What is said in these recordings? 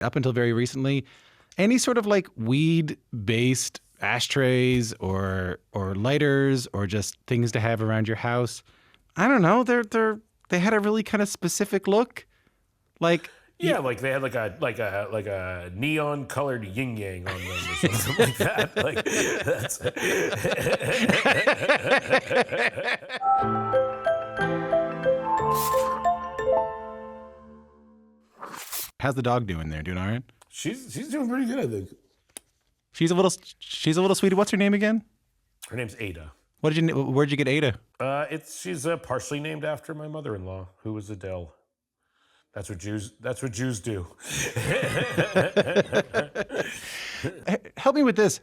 up until very recently, any sort of like weed-based ashtrays or lighters or just things to have around your house, I don't know, they had a really kind of specific look. Like Yeah, like they had like a neon colored yin yang on them or something like that. Like that's how's the dog doing there? Doing all right? she's doing pretty good, I think. She's a little sweetie. What's her name again? Her name's Ada. Where'd you get Ada? She's partially named after my mother-in-law, who was Adele. That's what Jews do. Help me with this.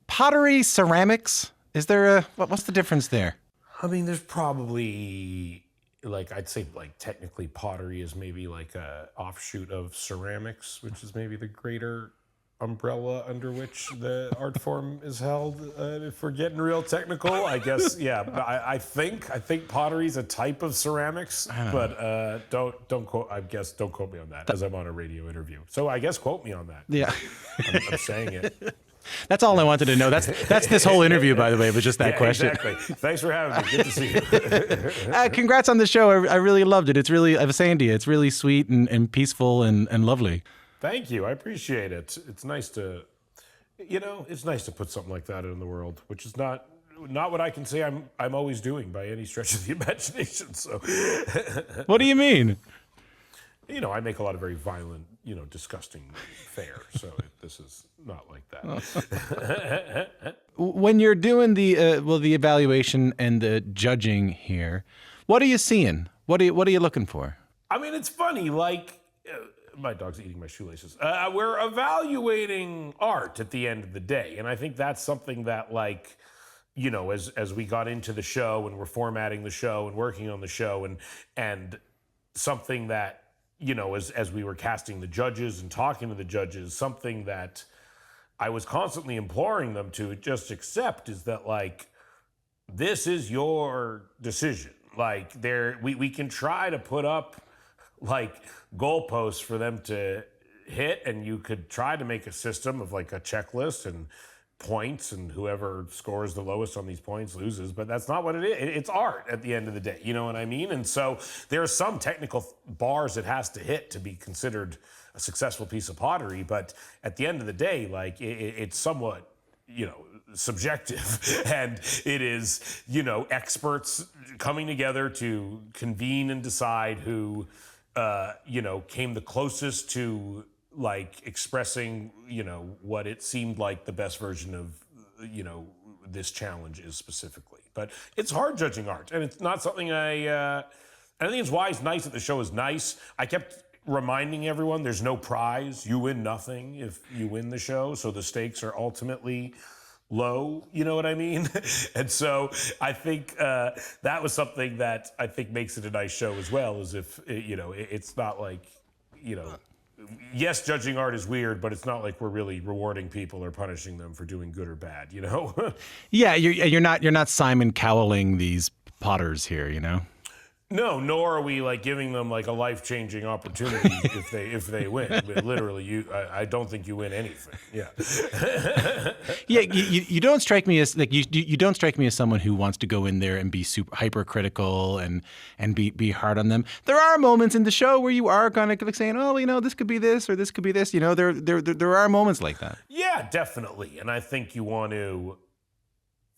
Pottery, ceramics. Is there what's the difference there? I mean, there's probably like I'd say like technically pottery is maybe like a offshoot of ceramics, which is maybe the greater umbrella under which the art form is held. If we're getting real technical, I guess, yeah. But I think pottery's a type of ceramics, but don't quote. I guess don't quote me on that, as I'm on a radio interview. So I guess quote me on that. Yeah, I'm saying it. That's all I wanted to know. That's this whole interview, by the way, was just that question. Exactly. Thanks for having me. Good to see you. Congrats on the show. I really loved it. It's really, I was saying to you, it's really sweet and peaceful and lovely. Thank you. I appreciate it. It's nice to, it's nice to put something like that in the world, which is not what I can say I'm always doing by any stretch of the imagination. So, What do you mean? I make a lot of very violent, disgusting fare. So this is not like that. When you're doing the evaluation and the judging here, what are you seeing? What are you looking for? I mean, it's funny. Like, my dog's eating my shoelaces. We're evaluating art at the end of the day, and I think that's something that, like, as we got into the show and we're formatting the show and working on the show, and something that, as we were casting the judges and talking to the judges, something that I was constantly imploring them to just accept is that, like, this is your decision. Like, we can try to put up like goalposts for them to hit, and you could try to make a system of like a checklist and points, and whoever scores the lowest on these points loses, but that's not what it is. It's art at the end of the day, you know what I mean? And so there are some technical bars it has to hit to be considered a successful piece of pottery, but at the end of the day, like it's somewhat, subjective, and it is, experts coming together to convene and decide who came the closest to like expressing, what it seemed like the best version of, this challenge is specifically. But it's hard judging art, and it's not something I think it's why it's nice that the show is nice. I kept reminding everyone there's no prize. You win nothing if you win the show, so the stakes are ultimately low, you know what I mean? And so I think that was something that I think makes it a nice show as well, is if, it's not like, yes, judging art is weird, but it's not like we're really rewarding people or punishing them for doing good or bad, Yeah, you're not Simon Cowelling these potters here, No, nor are we like giving them like a life-changing opportunity if they win. But literally, I don't think you win anything. Yeah. Yeah, you don't strike me as like you don't strike me as someone who wants to go in there and be super hypercritical and be hard on them. There are moments in the show where you are kind of like saying, oh, this could be this or this could be this. There are moments like that. Yeah, definitely. And I think you want to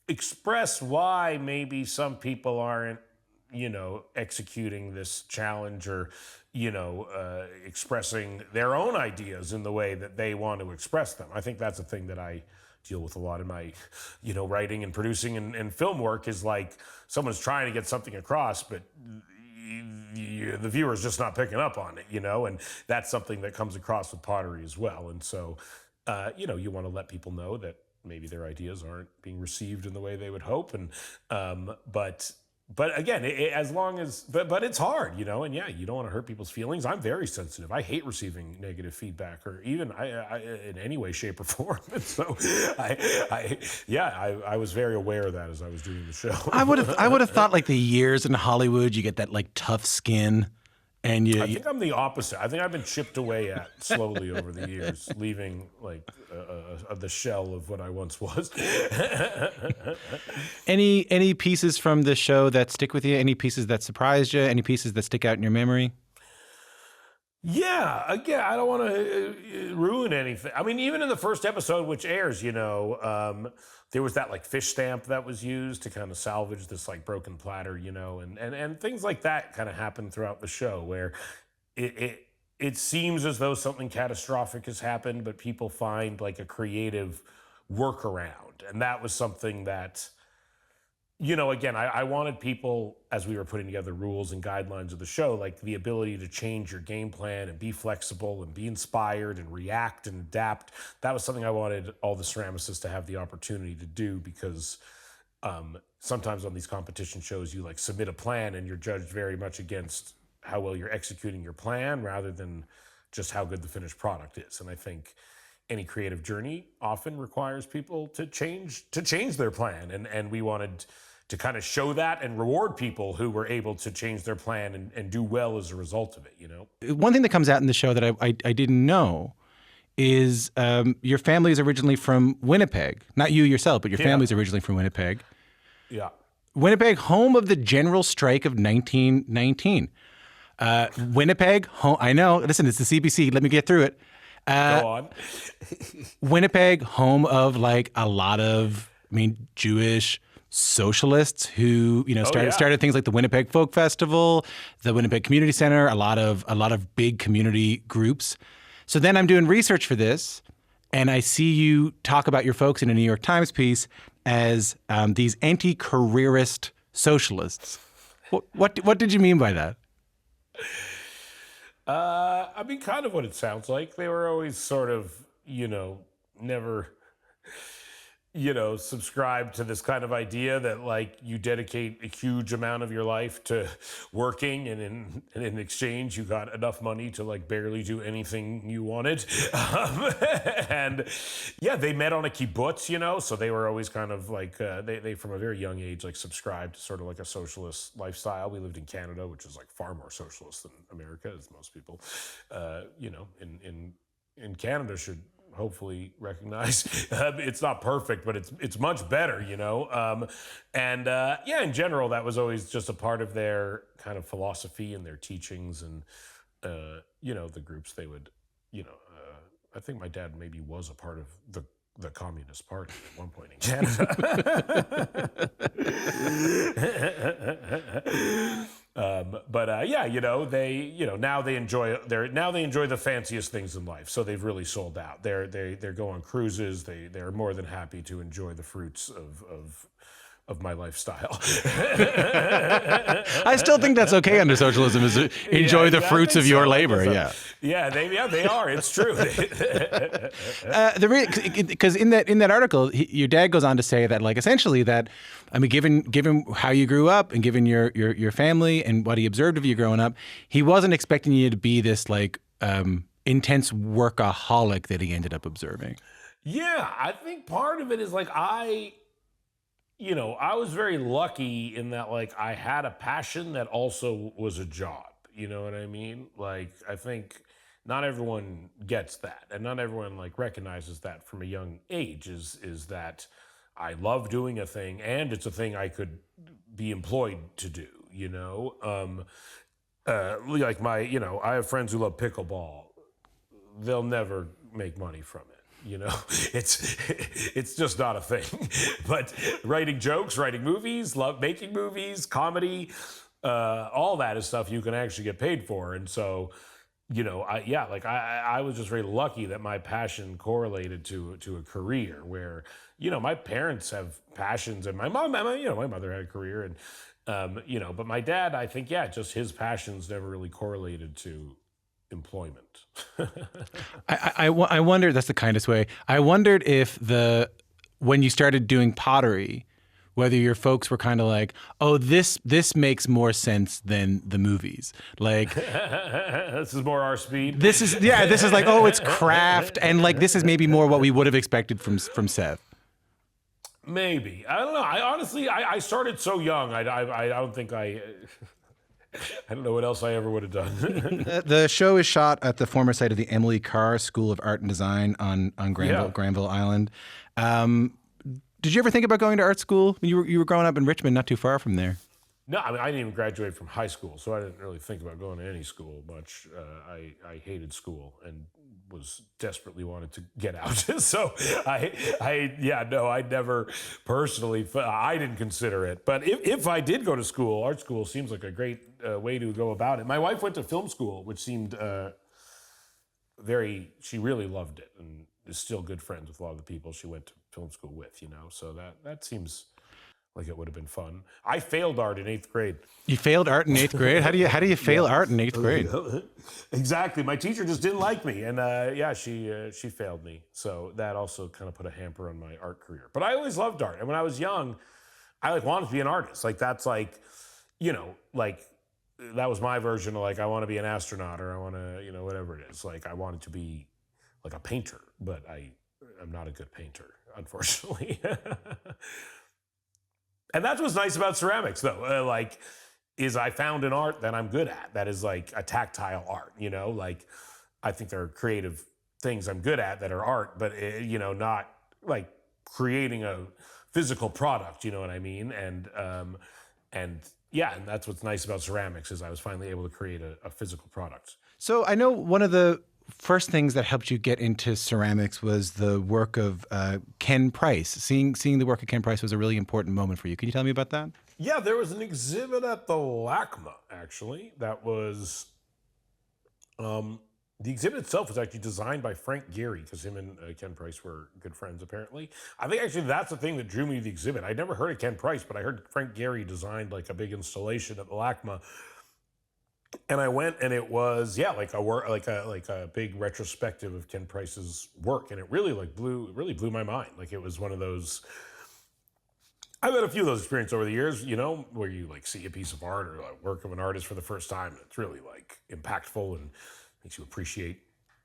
express why maybe some people aren't, executing this challenge or, expressing their own ideas in the way that they want to express them. I think that's a thing that I deal with a lot in my, writing and producing and film work, is like someone's trying to get something across, but the viewer's just not picking up on it, and that's something that comes across with pottery as well. And so, you want to let people know that maybe their ideas aren't being received in the way they would hope. And, but again, but it's hard, and yeah, you don't want to hurt people's feelings. I'm very sensitive. I hate receiving negative feedback, or even I in any way, shape, or form. And so I was very aware of that as I was doing the show. I would have thought like the years in Hollywood, you get that like tough skin, And I think I'm the opposite. I think I've been chipped away at slowly over the years, leaving like the shell of what I once was. any pieces from the show that stick with you? Any pieces that surprised you? Any pieces that stick out in your memory? Yeah, again, I don't want to ruin anything. I mean, even in the first episode, which airs, there was that like fish stamp that was used to kind of salvage this like broken platter, and things like that kind of happen throughout the show where it seems as though something catastrophic has happened, but people find like a creative workaround, and that was something that. Again, I wanted people, as we were putting together rules and guidelines of the show, like the ability to change your game plan and be flexible and be inspired and react and adapt. That was something I wanted all the ceramicists to have the opportunity to do because sometimes on these competition shows, you like submit a plan and you're judged very much against how well you're executing your plan rather than just how good the finished product is. And I think any creative journey often requires people to change their plan. And we wanted to kind of show that and reward people who were able to change their plan and do well as a result of it, One thing that comes out in the show that I didn't know is your family is originally from Winnipeg. Not you yourself, but your family's originally from Winnipeg. Yeah. Winnipeg, home of the general strike of 1919. Winnipeg, home. I know. Listen, it's the CBC. Let me get through it. Go on. Winnipeg, home of like a lot of, Jewish socialists who, started things like the Winnipeg Folk Festival, the Winnipeg Community Center, a lot of big community groups. So then I'm doing research for this, and I see you talk about your folks in a New York Times piece as these anti-careerist socialists. What did you mean by that? Kind of what it sounds like. They were always sort of, never, subscribe to this kind of idea that like you dedicate a huge amount of your life to working and in exchange you got enough money to like barely do anything you wanted. And yeah, they met on a kibbutz, so they were always kind of like, they from a very young age, like subscribed to sort of like a socialist lifestyle. We lived in Canada, which is like far more socialist than America, as most people, in Canada should hopefully recognize. It's not perfect, but it's much better, in general, that was always just a part of their kind of philosophy and their teachings and, the groups they would, I think my dad maybe was a part of the Communist Party at one point in Canada. Now they enjoy the fanciest things in life. So they've really sold out. They go on cruises. They're more than happy to enjoy the fruits of my lifestyle. I still think that's okay under socialism, is to enjoy the fruits of your labor. They are. It's true. Because in that article, your dad goes on to say that, like, essentially that, given how you grew up and given your family and what he observed of you growing up, he wasn't expecting you to be this like intense workaholic that he ended up observing. Yeah, I think part of it is like I was very lucky in that, like, I had a passion that also was a job. You know what I mean? Like, I think not everyone gets that, and not everyone, like, recognizes that from a young age, is that I love doing a thing, and it's a thing I could be employed to do, Like I have friends who love pickleball. They'll never make money from it. It's just not a thing. But writing jokes, writing movies, love making movies, comedy, all that is stuff you can actually get paid for. And so, I was just very lucky that my passion correlated to a career where, my parents have passions, and my mother had a career, and but my dad, I think, just his passions never really correlated to employment. I wonder, that's the kindest way. I wondered if when you started doing pottery, whether your folks were kind of like, oh, this makes more sense than the movies. Like, this is more our speed. This is like, oh, it's craft, and like this is maybe more what we would have expected from Seth. Maybe. I don't know. I honestly started so young. I don't think I don't know what else I ever would have done. The show is shot at the former site of the Emily Carr School of Art and Design on Yeah. Granville Island. Did you ever think about going to art school? You were growing up in Richmond, not too far from there. No, I mean, I didn't even graduate from high school, so I didn't really think about going to any school much. I hated school and was desperately wanted to get out. So I never personally, I didn't consider it. But if I did go to school, art school seems like a great way to go about it. My wife went to film school, which seemed she really loved it and is still good friends with a lot of the people she went to film school with, so that seems like it would have been fun. I failed art in 8th grade. You failed art in 8th grade? How do you fail art in 8th grade? Exactly. My teacher just didn't like me, and she failed me. So that also kind of put a hamper on my art career. But I always loved art, and when I was young, I wanted to be an artist. That's that was my version of I want to be an astronaut, or I want to whatever it is. I wanted to be like a painter, but I'm not a good painter, unfortunately. And that's what's nice about ceramics, though. Is I found an art that I'm good at. That is a tactile art. I think there are creative things I'm good at that are art, but not creating a physical product. You know what I mean? And that's what's nice about ceramics is I was finally able to create a physical product. So I know one of the first things that helped you get into ceramics was the work of Ken Price. Seeing the work of Ken Price was a really important moment for you. Can you tell me about that? Yeah, there was an exhibit at the LACMA, actually, that was... the exhibit itself was actually designed by Frank Gehry, because him and Ken Price were good friends, apparently. I think actually that's the thing that drew me to the exhibit. I'd never heard of Ken Price, but I heard Frank Gehry designed a big installation at the LACMA. And I went, and it was a big retrospective of Ken Price's work, and it really blew my mind. It was one of those. I've had a few of those experiences over the years, where you see a piece of art or work of an artist for the first time, and it's really impactful and makes you appreciate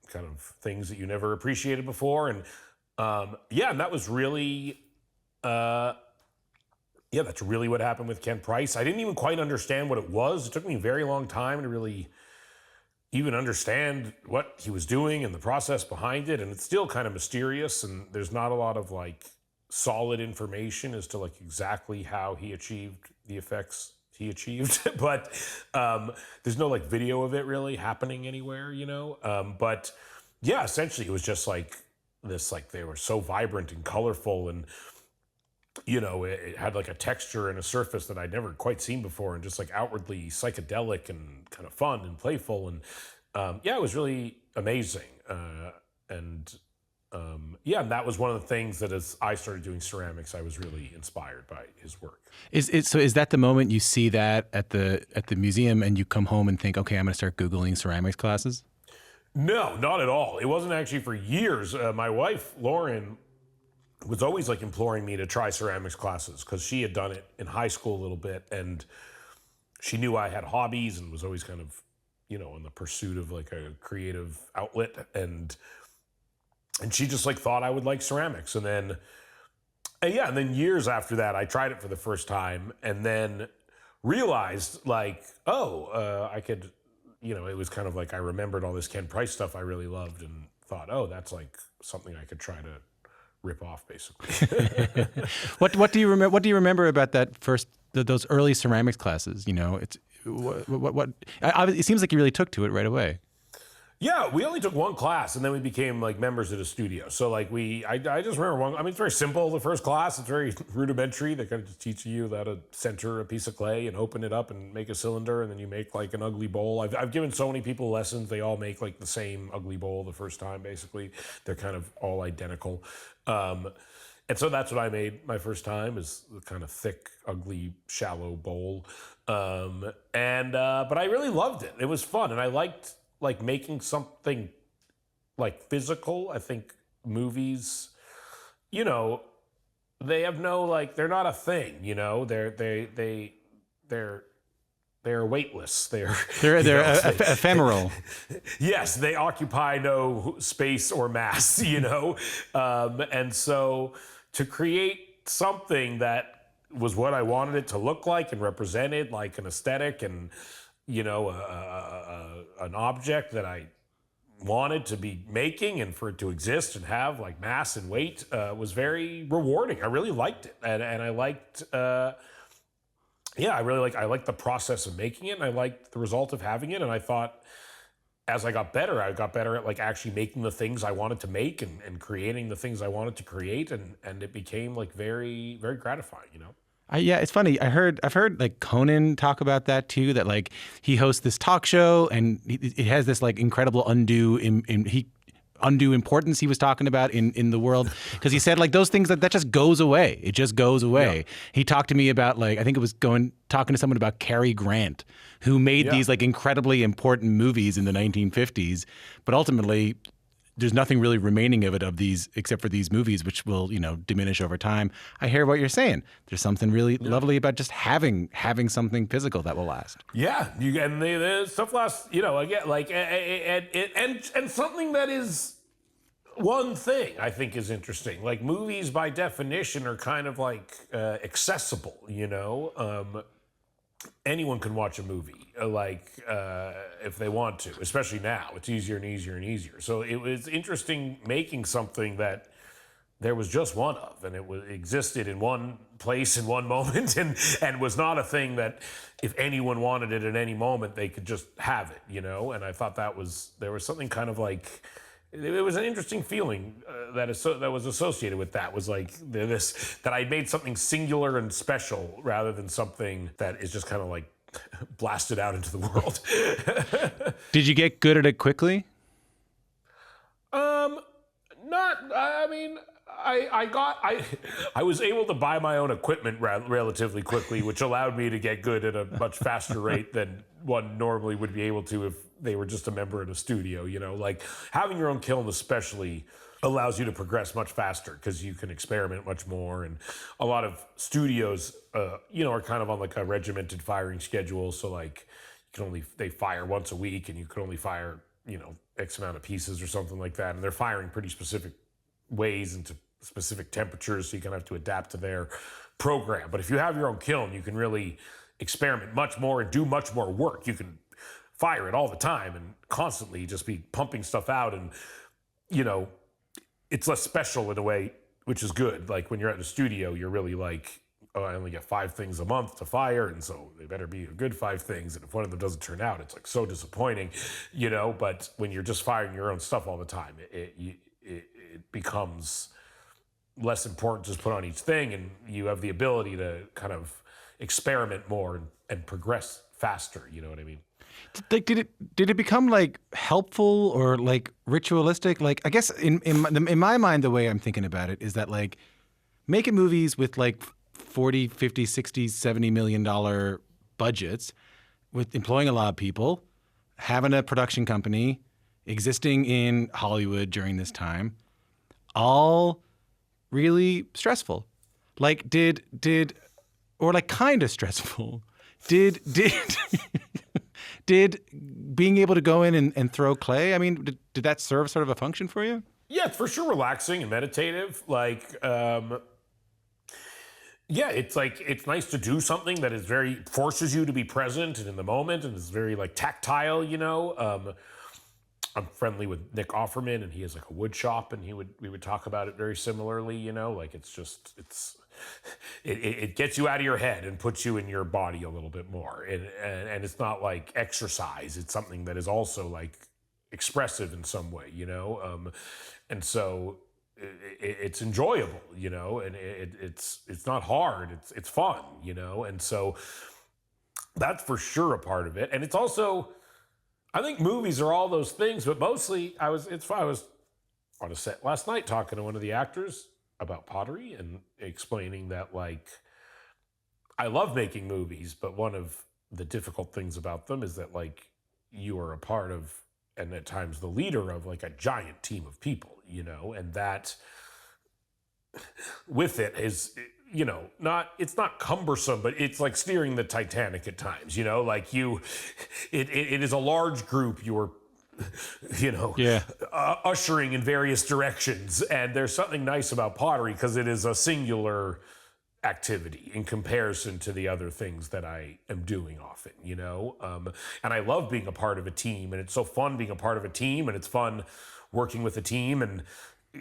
kind of things that you never appreciated before, and and that was really. That's really what happened with Ken Price. I didn't even quite understand what it was. It took me a very long time to really even understand what he was doing and the process behind it. And it's still kind of mysterious. And there's not a lot of solid information as to exactly how he achieved the effects he achieved. But there's no video of it really happening anywhere, But yeah, essentially it was just this, they were so vibrant and colorful, and it had a texture and a surface that I'd never quite seen before, and just outwardly psychedelic and kind of fun and playful. And it was really amazing. And that was one of the things that as I started doing ceramics, I was really inspired by his work. Is that the moment you see that at the museum and you come home and think, okay, I'm going to start Googling ceramics classes? No, not at all. It wasn't actually for years. My wife, Lauren, was always imploring me to try ceramics classes, because she had done it in high school a little bit, and she knew I had hobbies and was always kind of, in the pursuit of a creative outlet, and she just thought I would like ceramics. And then years after that, I tried it for the first time, and then realized I could, it was kind of I remembered all this Ken Price stuff I really loved, and thought, oh, that's something I could try to rip off, basically. What do you remember? What do you remember about that those early ceramics classes? It's it seems like you really took to it right away. Yeah, we only took one class, and then we became members of the studio. So I just remember one. I mean, it's very simple. The first class, it's very rudimentary. They kind of just teach you how to center a piece of clay and open it up and make a cylinder, and then you make an ugly bowl. I've given so many people lessons. They all make the same ugly bowl the first time. Basically, they're kind of all identical. And so that's what I made my first time, is the kind of thick, ugly, shallow bowl. But I really loved it. It was fun, and I liked making something physical. I think movies, they have no they're not a thing. They're weightless. They're ephemeral. Yes, they occupy no space or mass. And so to create something that was what I wanted it to look like and represented an aesthetic and an object that I wanted to be making, and for it to exist and have like mass and weight was very rewarding. I really liked it, and I liked. I liked the process of making it, and I liked the result of having it. And I thought, as I got better at like actually making the things I wanted to make, and creating the things I wanted to create, and it became like very, very gratifying, Yeah, it's funny. I've heard like Conan talk about that too. That like he hosts this talk show, and it has this like incredible undue importance he was talking about in the world, because he said like those things that just goes away. It just goes away. Yeah. He talked to me about like, I think it was talking to someone about Cary Grant, who made these like incredibly important movies in the 1950s, but ultimately there's nothing really remaining of it, of these, except for these movies, which will, diminish over time. I hear what you're saying. There's something really lovely about just having something physical that will last. Yeah, and the stuff lasts. Again, like and something that is one thing I think is interesting. Like movies, by definition, are kind of like accessible. Anyone can watch a movie, if they want to, especially now. It's easier and easier and easier. So it was interesting making something that there was just one of, and it existed in one place in one moment, and was not a thing that if anyone wanted it at any moment, they could just have it, And I thought there was something kind of like, it was an interesting feeling that was associated with that. Was like that I made something singular and special rather than something that is just kind of like blasted out into the world. Did you get good at it quickly? I was able to buy my own equipment relatively quickly, which allowed me to get good at a much faster rate than one normally would be able to if they were just a member in a studio. Like having your own kiln especially allows you to progress much faster because you can experiment much more. And a lot of studios, are kind of on like a regimented firing schedule. So like they fire once a week, and you can only fire, X amount of pieces or something like that. And they're firing pretty specific ways into specific temperatures, so you kind of have to adapt to their program. But if you have your own kiln, you can really experiment much more and do much more work. You can fire it all the time and constantly just be pumping stuff out, and it's less special in a way, which is good. Like when you're at the studio, you're really like, oh, I only get 5 things a month to fire, and so they better be a good 5 things. And if one of them doesn't turn out, it's like so disappointing, But when you're just firing your own stuff all the time, it becomes less important to just put on each thing, and you have the ability to kind of experiment more and progress faster. You know what I mean? Like, did it become like helpful or like ritualistic? Like, I guess in my mind, the way I'm thinking about it is that like making movies with like 40, 50, 60, 70 million dollar budgets, with employing a lot of people, having a production company, existing in Hollywood during this time, all really stressful. Like or like kind of stressful. Did did being able to go in and throw clay, I mean, did that serve sort of a function for you? Yeah, it's for sure relaxing and meditative. Like, it's like, it's nice to do something that is forces you to be present and in the moment, and is very like tactile, I'm friendly with Nick Offerman, and he has like a wood shop, and we would talk about it very similarly, like it gets you out of your head and puts you in your body a little bit more. And it's not like exercise. It's something that is also like expressive in some way, and so it's enjoyable, and it's not hard. It's fun, and so that's for sure a part of it. And it's also, I think movies are all those things, but mostly I was on a set last night talking to one of the actors about Pottery and explaining that, like, I love making movies, but one of the difficult things about them is that, like, you are a part of, and at times the leader of, like, a giant team of people, and that with it is, it's not cumbersome, but it's like steering the Titanic at times, like it is a large group you're, ushering in various directions. And there's something nice about Pottery because it is a singular activity in comparison to the other things that I am doing often, you know? And I love being a part of a team, and it's so fun being a part of a team, and it's fun working with a team and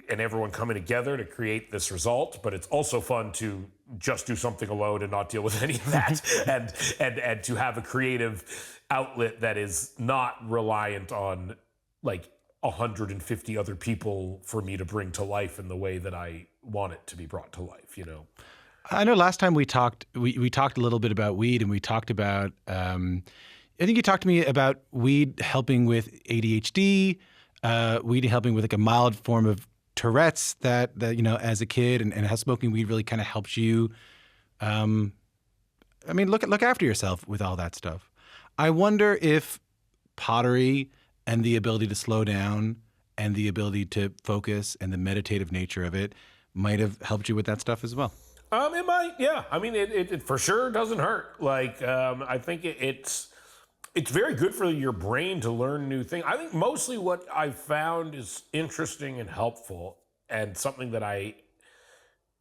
everyone coming together to create this result. But it's also fun to just do something alone and not deal with any of that, and to have a creative outlet that is not reliant on like 150 other people for me to bring to life in the way that I want it to be brought to life, you know? I know last time we talked, we talked a little bit about weed, and we talked about, I think you talked to me about weed helping with ADHD, weed helping with like a mild form of Tourette's that you know, as a kid, and how smoking weed really kind of helps you, I mean, look after yourself with all that stuff. I wonder if pottery and the ability to slow down and the ability to focus and the meditative nature of it might have helped you with that stuff as well. It might, yeah. I mean, it for sure doesn't hurt. Like, I think it's very good for your brain to learn new things. I think mostly what I've found is interesting and helpful, and something that I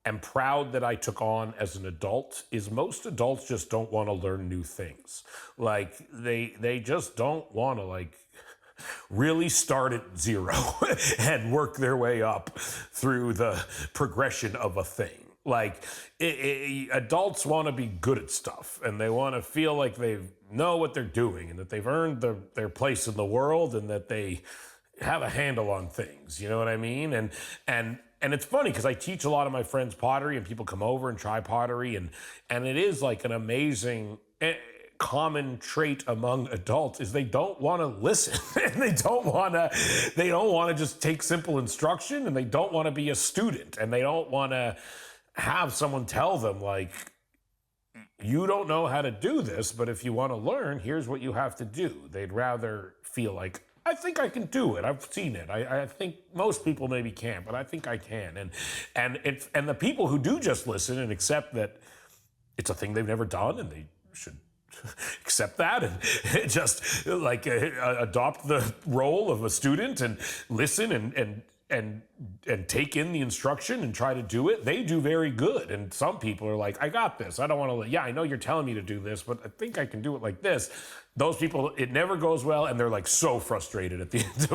am proud that I took on as an adult, is most adults just don't want to learn new things. Like, they just don't want to, like, really start at zero and work their way up through the progression of a thing. Like, adults want to be good at stuff, and they want to feel like they know what they're doing, and that they've earned their place in the world, and that they have a handle on things. You know what I mean? And it's funny because I teach a lot of my friends pottery, and people come over and try pottery, and it is like an amazing common trait among adults is they don't want to listen. They don't want to just take simple instruction, and they don't want to be a student, and they don't want to have someone tell them, like, you don't know how to do this, but if you want to learn, here's what you have to do. They'd rather feel like, I think I can do it. I've seen it. I think most people maybe can't, but I think I can. And the people who do just listen and accept that it's a thing they've never done, and they should accept that and just like adopt the role of a student and listen and take in the instruction and try to do it, they do very good. And some people are like, I got this. I don't want to, yeah, I know you're telling me to do this, but I think I can do it like this. Those people, it never goes well, and they're like so frustrated at the end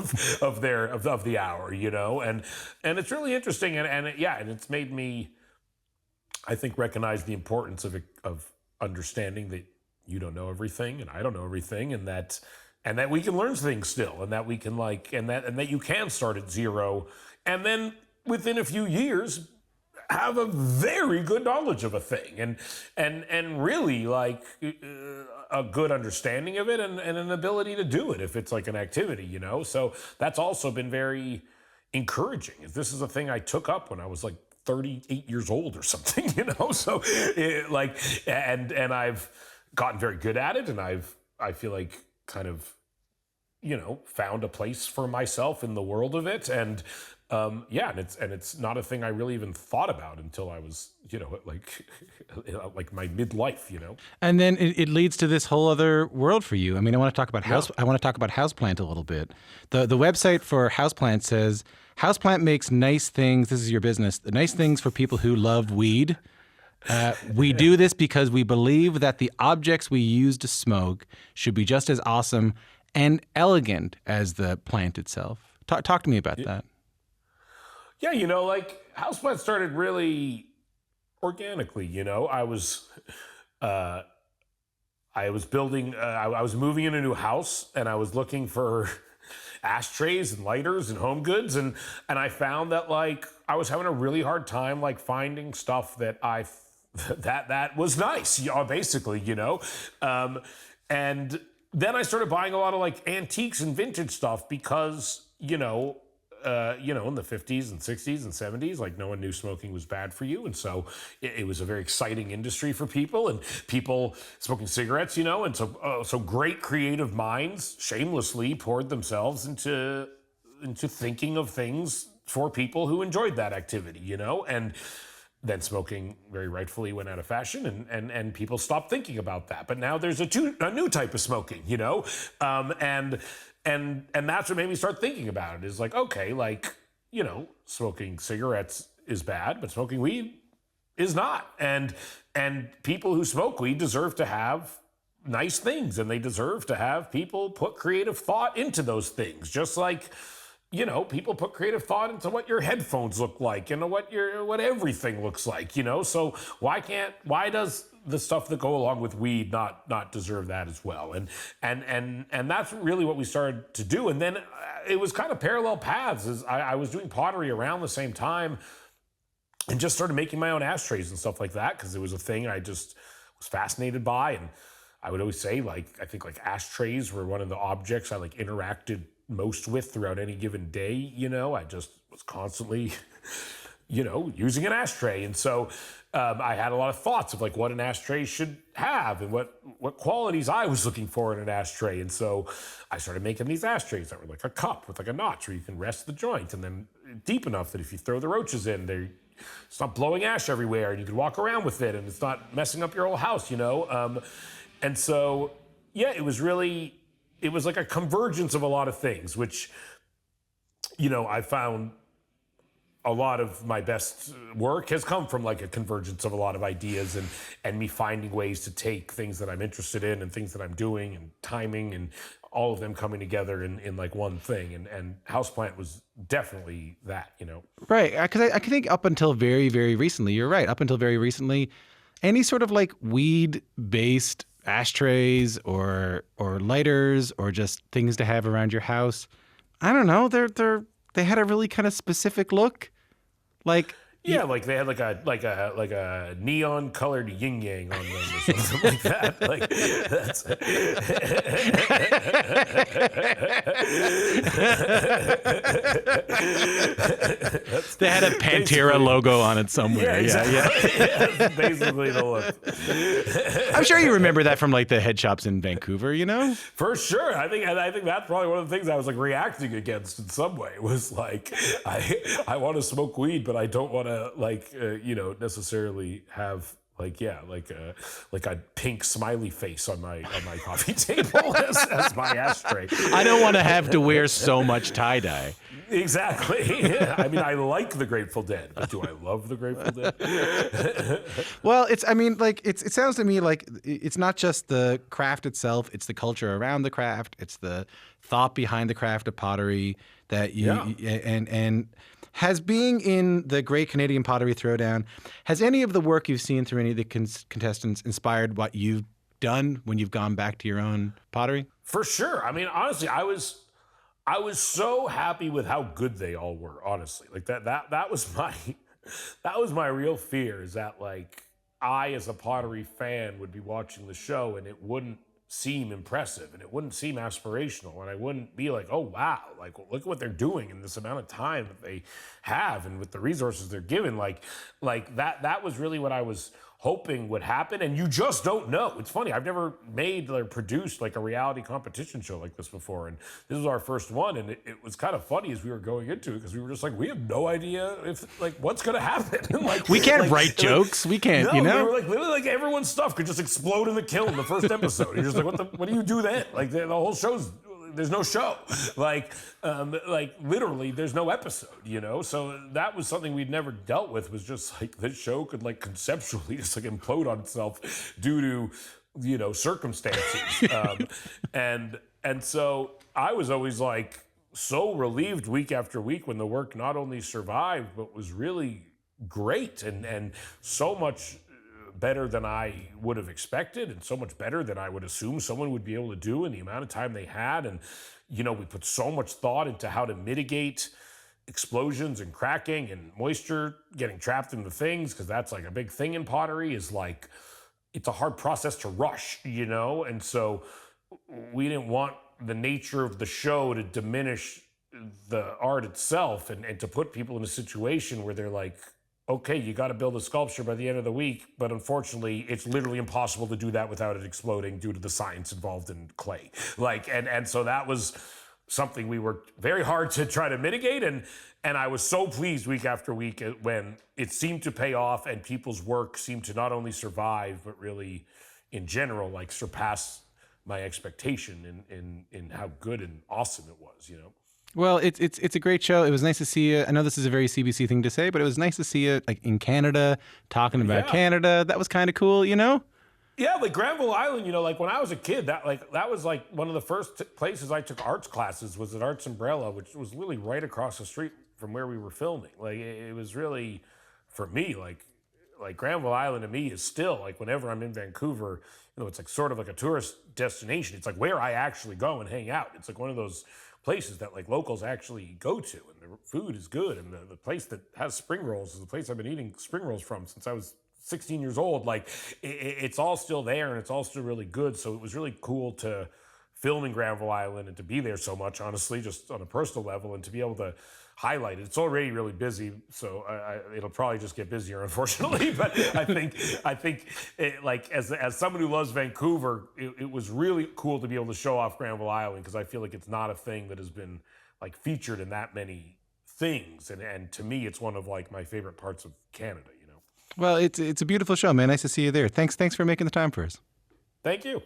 of the hour, you know? And it's really interesting, and it's made me, I think, recognize the importance of understanding that you don't know everything and I don't know everything, and that we can learn things still, and that we can and that you can start at zero, and then within a few years have a very good knowledge of a thing, and really like a good understanding of it, and an ability to do it if it's like an activity, you know. So that's also been very encouraging. This is a thing I took up when I was like 38 years old or something, you know. So and I've gotten very good at it, and I feel like kind of, you know, found a place for myself in the world of it, and and it's not a thing I really even thought about until I was, you know, like my midlife, you know. And then it leads to this whole other world for you. I mean, I want to talk about Houseplant a little bit. The website for Houseplant says Houseplant makes nice things. This is your business. The nice things for people who love weed. We do this because we believe that the objects we use to smoke should be just as awesome and elegant as the plant itself. Talk to me about that. Yeah, you know, like Houseplant started really organically. You know, I was building, I was moving in a new house, and I was looking for ashtrays and lighters and home goods, and I found that like I was having a really hard time like finding stuff that that was nice, basically, you know, and then I started buying a lot of like antiques and vintage stuff because, in the 50s and 60s and 70s, like no one knew smoking was bad for you. And so it was a very exciting industry for people, and people smoking cigarettes, you know, and so great creative minds shamelessly poured themselves into thinking of things for people who enjoyed that activity, you know, and then smoking very rightfully went out of fashion, and people stopped thinking about that. But now there's a new type of smoking, you know, and that's what made me start thinking about it. Is like, okay, like, you know, smoking cigarettes is bad, but smoking weed is not. And people who smoke weed deserve to have nice things, and they deserve to have people put creative thought into those things, just like people put creative thought into what your headphones look like and what everything looks like, so why does the stuff that go along with weed not deserve that as well? And that's really what we started to do. And then it was kind of parallel paths. As I was doing pottery around the same time and just started making my own ashtrays and stuff like that, because it was a thing I just was fascinated by. And I would always say, I think ashtrays were one of the objects I interacted most with throughout any given day. I just was constantly, using an ashtray. And so I had a lot of thoughts of what an ashtray should have and what qualities I was looking for in an ashtray. And so I started making these ashtrays that were like a cup with a notch where you can rest the joint, and then deep enough that if you throw the roaches in, it's not blowing ash everywhere, and you can walk around with it, and it's not messing up your whole house, And so, yeah, it was like a convergence of a lot of things, which, I found a lot of my best work has come from a convergence of a lot of ideas and me finding ways to take things that I'm interested in and things that I'm doing and timing and all of them coming together in one thing. And Houseplant was definitely that, Right. Because I think up until very, very recently, you're right. Up until very recently, any sort of weed-based ashtrays or lighters or just things to have around your house, I don't know, they had a really kind of specific look. They had like a neon colored yin yang on them or something like that. That's they had a Pantera logo on it somewhere. Yeah, exactly. Yeah, that's basically the look. I'm sure you remember that from the head shops in Vancouver, For sure. I think that's probably one of the things I was reacting against in some way, was I want to smoke weed, but I don't want to necessarily have a pink smiley face on my coffee table as my ashtray. I don't want to have to wear so much tie-dye. Exactly. Yeah. I mean, I like the Grateful Dead, but do I love the Grateful Dead? Well, it sounds to me like it's not just the craft itself, it's the culture around the craft, it's the thought behind the craft of pottery that and has being in the Great Canadian Pottery Throwdown, has any of the work you've seen through any of the contestants inspired what you've done when you've gone back to your own pottery? For sure. I mean, honestly, I was so happy with how good they all were, honestly. That was my real fear, is that I as a pottery fan would be watching the show and it wouldn't seem impressive and it wouldn't seem aspirational, and I wouldn't be oh wow, look at what they're doing in this amount of time that they have and with the resources they're given. That was really what I was hoping would happen, and you just don't know. It's funny, I've never made or produced a reality competition show like this before, and this was our first one, and it was kind of funny as we were going into it, because we were just we have no idea if what's gonna happen. We can't write jokes. We can't, We were literally everyone's stuff could just explode in the kiln the first episode. You're just what do you do then? The whole show's, there's no show. Literally, there's no episode, So that was something we'd never dealt with, was just this show could conceptually just implode on itself due to, circumstances. And so I was always so relieved week after week when the work not only survived, but was really great and so much better than I would have expected, and so much better than I would assume someone would be able to do in the amount of time they had. And, we put so much thought into how to mitigate explosions and cracking and moisture getting trapped in the things, because that's a big thing in pottery, is it's a hard process to rush, And so we didn't want the nature of the show to diminish the art itself and to put people in a situation where they're okay, you got to build a sculpture by the end of the week, but unfortunately, it's literally impossible to do that without it exploding due to the science involved in clay. And so that was something we worked very hard to try to mitigate, and I was so pleased week after week when it seemed to pay off and people's work seemed to not only survive, but really, in general, surpass my expectation in how good and awesome it was, Well, it's a great show. It was nice to see you. I know this is a very CBC thing to say, but it was nice to see you like in Canada, talking about Yeah. Canada. That was kind of cool, you know? Yeah, like Granville Island, you know, like when I was a kid, that was like one of the first places I took arts classes was at Arts Umbrella, which was really right across the street from where we were filming. Like it was really, for me, like Granville Island to me is still like whenever I'm in Vancouver, you know, it's like sort of like a tourist destination. It's like where I actually go and hang out. It's like one of those places that like locals actually go to, and the food is good, and the place that has spring rolls is the place I've been eating spring rolls from since I was 16 years old. Like it's all still there and it's all still really good. So it was really cool to film in Granville Island and to be there so much, honestly, just on a personal level, and to be able to highlight it. It's already really busy, so it'll probably just get busier, unfortunately. But I think like as someone who loves Vancouver, it was really cool to be able to show off Granville Island, because I feel like it's not a thing that has been like featured in that many things, and to me, it's one of like my favorite parts of Canada. Well, it's a beautiful show, man. Nice to see you there. Thanks for making the time for us. Thank you.